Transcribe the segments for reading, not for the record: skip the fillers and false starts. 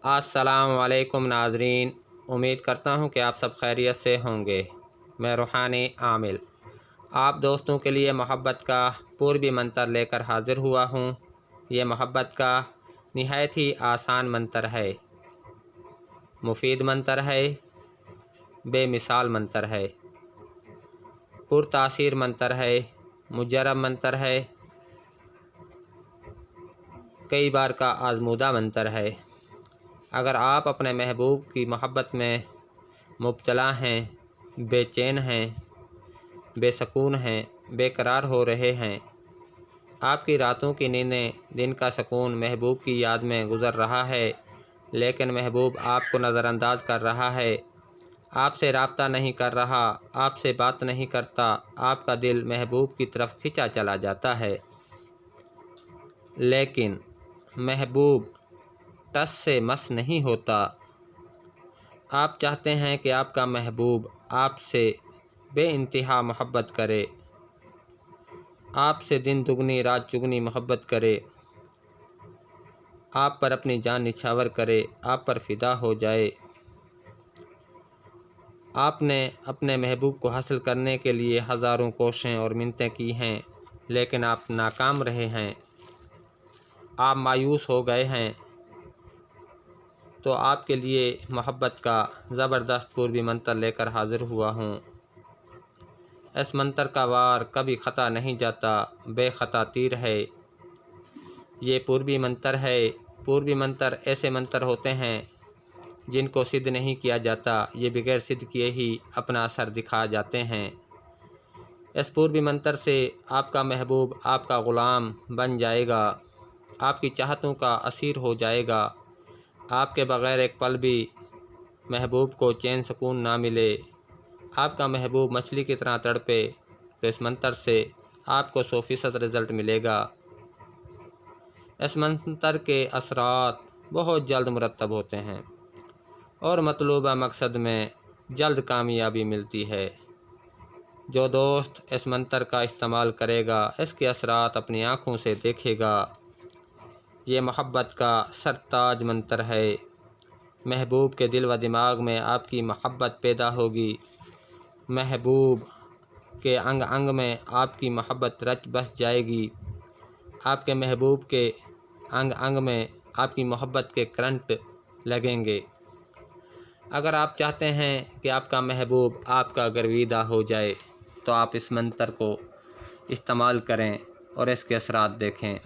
السلام علیکم ناظرین، امید کرتا ہوں کہ آپ سب خیریت سے ہوں گے۔ میں روحانی عامل آپ دوستوں کے لیے محبت کا پوربی منتر لے کر حاضر ہوا ہوں۔ یہ محبت کا نہایت ہی آسان منتر ہے، مفید منتر ہے، بے مثال منتر ہے، پر تاثیر منتر ہے، مجرب منتر ہے، کئی بار کا آزمودہ منتر ہے۔ اگر آپ اپنے محبوب کی محبت میں مبتلا ہیں، بے چین ہیں، بے سکون ہیں، بے قرار ہو رہے ہیں، آپ کی راتوں کی نیندیں، دن کا سکون محبوب کی یاد میں گزر رہا ہے، لیکن محبوب آپ کو نظر انداز کر رہا ہے، آپ سے رابطہ نہیں کر رہا، آپ سے بات نہیں کرتا، آپ کا دل محبوب کی طرف کھنچا چلا جاتا ہے، لیکن محبوب ٹس سے مس نہیں ہوتا۔ آپ چاہتے ہیں کہ آپ کا محبوب آپ سے بے انتہا محبت کرے، آپ سے دن دگنی رات چگنی محبت کرے، آپ پر اپنی جان نچھاور کرے، آپ پر فدا ہو جائے۔ آپ نے اپنے محبوب کو حاصل کرنے کے لیے ہزاروں کوششیں اور منتیں کی ہیں، لیکن آپ ناکام رہے ہیں، آپ مایوس ہو گئے ہیں، تو آپ کے لیے محبت کا زبردست پوربی منتر لے کر حاضر ہوا ہوں۔ اس منتر کا وار کبھی خطا نہیں جاتا، بے خطا تیر ہے۔ یہ پوربی منتر ہے۔ پوربی منتر ایسے منتر ہوتے ہیں جن کو سدھ نہیں کیا جاتا، یہ بغیر سدھ کیے ہی اپنا اثر دکھا جاتے ہیں۔ اس پوربی منتر سے آپ کا محبوب آپ کا غلام بن جائے گا، آپ کی چاہتوں کا اسیر ہو جائے گا، آپ کے بغیر ایک پل بھی محبوب کو چین سکون نہ ملے، آپ کا محبوب مچھلی کی طرح تڑپے، تو اس منتر سے آپ کو 100% رزلٹ ملے گا۔ اس منتر کے اثرات بہت جلد مرتب ہوتے ہیں اور مطلوبہ مقصد میں جلد کامیابی ملتی ہے۔ جو دوست اس منتر کا استعمال کرے گا، اس کے اثرات اپنی آنکھوں سے دیکھے گا۔ یہ محبت کا سرتاج منتر ہے۔ محبوب کے دل و دماغ میں آپ کی محبت پیدا ہوگی، محبوب کے انگ انگ میں آپ کی محبت رچ بس جائے گی، آپ کے محبوب کے انگ انگ میں آپ کی محبت کے کرنٹ لگیں گے۔ اگر آپ چاہتے ہیں کہ آپ کا محبوب آپ کا گرویدہ ہو جائے، تو آپ اس منتر کو استعمال کریں اور اس کے اثرات دیکھیں،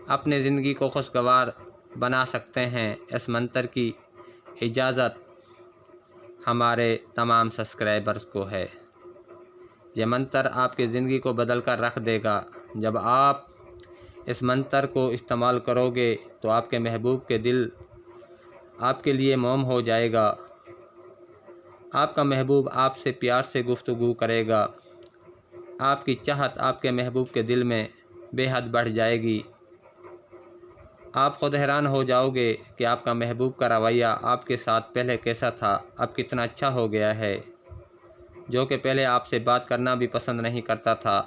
اپنی زندگی کو خوشگوار بنا سکتے ہیں۔ اس منتر کی اجازت ہمارے تمام سبسکرائبرز کو ہے۔ یہ منتر آپ کی زندگی کو بدل کر رکھ دے گا۔ جب آپ اس منتر کو استعمال کرو گے تو آپ کے محبوب کے دل آپ کے لیے موم ہو جائے گا، آپ کا محبوب آپ سے پیار سے گفتگو کرے گا، آپ کی چاہت آپ کے محبوب کے دل میں بے حد بڑھ جائے گی۔ آپ خود حیران ہو جاؤ گے کہ آپ کا محبوب کا رویہ آپ کے ساتھ پہلے کیسا تھا، اب کتنا اچھا ہو گیا ہے، جو کہ پہلے آپ سے بات کرنا بھی پسند نہیں کرتا تھا۔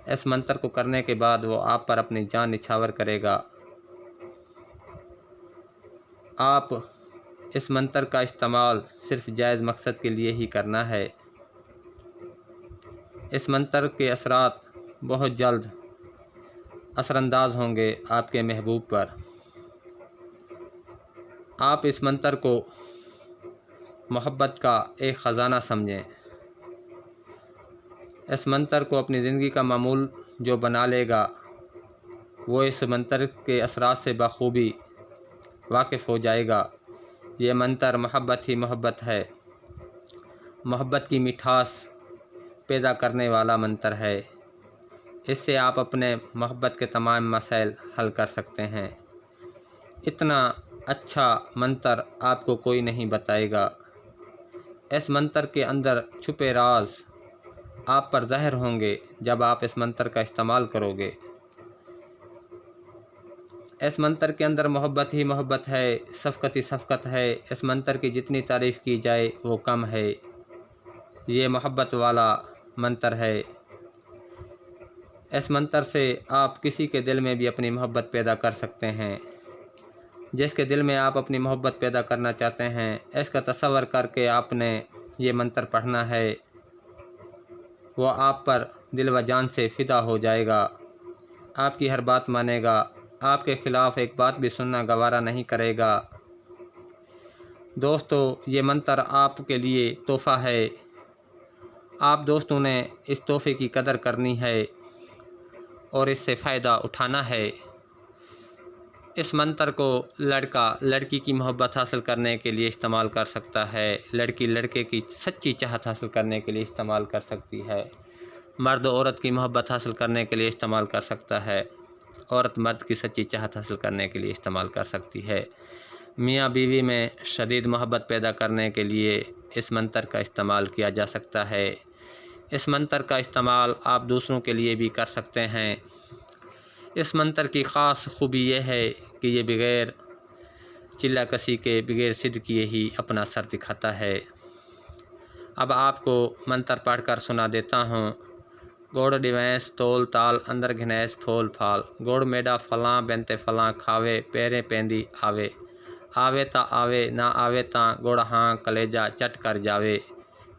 اس منتر کو کرنے کے بعد وہ آپ پر اپنی جان نچھاور کرے گا۔ آپ اس منتر کا استعمال صرف جائز مقصد کے لیے ہی کرنا ہے۔ اس منتر کے اثرات بہت جلد اثر انداز ہوں گے آپ کے محبوب پر۔ آپ اس منتر کو محبت کا ایک خزانہ سمجھیں۔ اس منتر کو اپنی زندگی کا معمول جو بنا لے گا، وہ اس منتر کے اثرات سے بخوبی واقف ہو جائے گا۔ یہ منتر محبت ہی محبت ہے، محبت کی مٹھاس پیدا کرنے والا منتر ہے۔ اس سے آپ اپنے محبت کے تمام مسائل حل کر سکتے ہیں۔ اتنا اچھا منتر آپ کو کوئی نہیں بتائے گا۔ اس منتر کے اندر چھپے راز آپ پر ظاہر ہوں گے جب آپ اس منتر کا استعمال کرو گے۔ اس منتر کے اندر محبت ہی محبت ہے، شفقت ہی شفقت ہے۔ اس منتر کی جتنی تعریف کی جائے وہ کم ہے۔ یہ محبت والا منتر ہے۔ اس منتر سے آپ کسی کے دل میں بھی اپنی محبت پیدا کر سکتے ہیں۔ جس کے دل میں آپ اپنی محبت پیدا کرنا چاہتے ہیں، اس کا تصور کر کے آپ نے یہ منتر پڑھنا ہے۔ وہ آپ پر دل و جان سے فدا ہو جائے گا، آپ کی ہر بات مانے گا، آپ کے خلاف ایک بات بھی سننا گوارا نہیں کرے گا۔ دوستو، یہ منتر آپ کے لیے تحفہ ہے۔ آپ دوستوں نے اس تحفے کی قدر کرنی ہے اور اس سے فائدہ اٹھانا ہے۔ اس منتر کو لڑکا لڑکی کی محبت حاصل کرنے کے لیے استعمال کر سکتا ہے، لڑکی لڑکے کی سچی چاہت حاصل کرنے کے لیے استعمال کر سکتی ہے، مرد عورت کی محبت حاصل کرنے کے لیے استعمال کر سکتا ہے، عورت مرد کی سچی چاہت حاصل کرنے کے لیے استعمال کر سکتی ہے۔ میاں بیوی میں شدید محبت پیدا کرنے کے لیے اس منتر کا استعمال کیا جا سکتا ہے۔ اس منتر کا استعمال آپ دوسروں کے لیے بھی کر سکتے ہیں۔ اس منتر کی خاص خوبی یہ ہے کہ یہ بغیر چلہ کسی کے، بغیر صد کیے ہی اپنا اثر دکھاتا ہے۔ اب آپ کو منتر پڑھ کر سنا دیتا ہوں۔ گوڑ ڈیوینس تول تال اندر گھنیس پھول پھال، گوڑ میڈا فلاں بنتے فلاں کھاوے، پیرے پیندی آوے، آوے تا آوے نہ آوے تاں گوڑ ہاں کلیجہ چٹ کر جاوے۔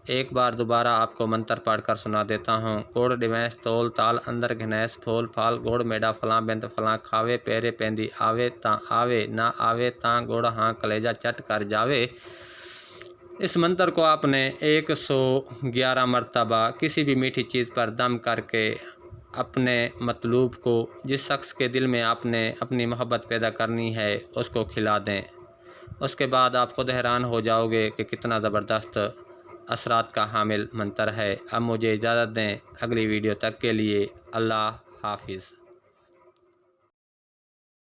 ایک بار دوبارہ آپ کو منتر پڑھ کر سنا دیتا ہوں۔ گوڑ ڈیوینس تول تال اندر گھنیس پھول پھال، گوڑ میڈا فلاں بنت فلاں کھاوے، پیرے پیندی آوے تاں آوے نہ آوے تاں گوڑ ہاں کلیجہ چٹ کر جاوے۔ اس منتر کو آپ نے 111 مرتبہ کسی بھی میٹھی چیز پر دم کر کے اپنے مطلوب کو، جس شخص کے دل میں آپ نے اپنی محبت پیدا کرنی ہے، اس کو کھلا دیں۔ اس کے بعد آپ خود حیران ہو جاؤ گے کہ کتنا زبردست اثرات کا حامل منتر ہے۔ اب مجھے اجازت دیں، اگلی ویڈیو تک کے لیے اللہ حافظ۔